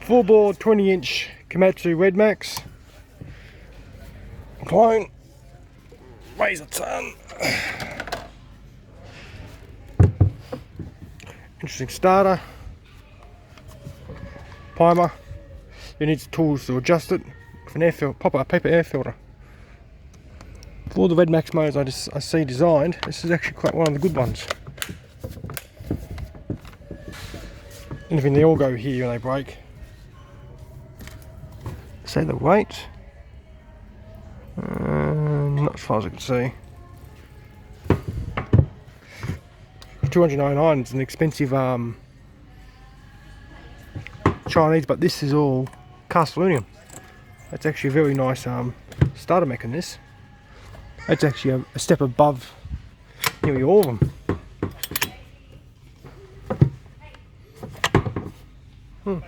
full bore 20-inch Komatsu Red Max clone, weighs a ton. Interesting starter, primer. You need tools to adjust it with an paper air filter. For all the Red Max motors I see designed, this is actually quite one of the good ones. Anything, they all go here when they break. Say the weight, not as far as I can see. 299. It's an expensive Chinese, but this is all cast aluminum. That's actually a very nice starter mech in this. That's actually a step above nearly all of them.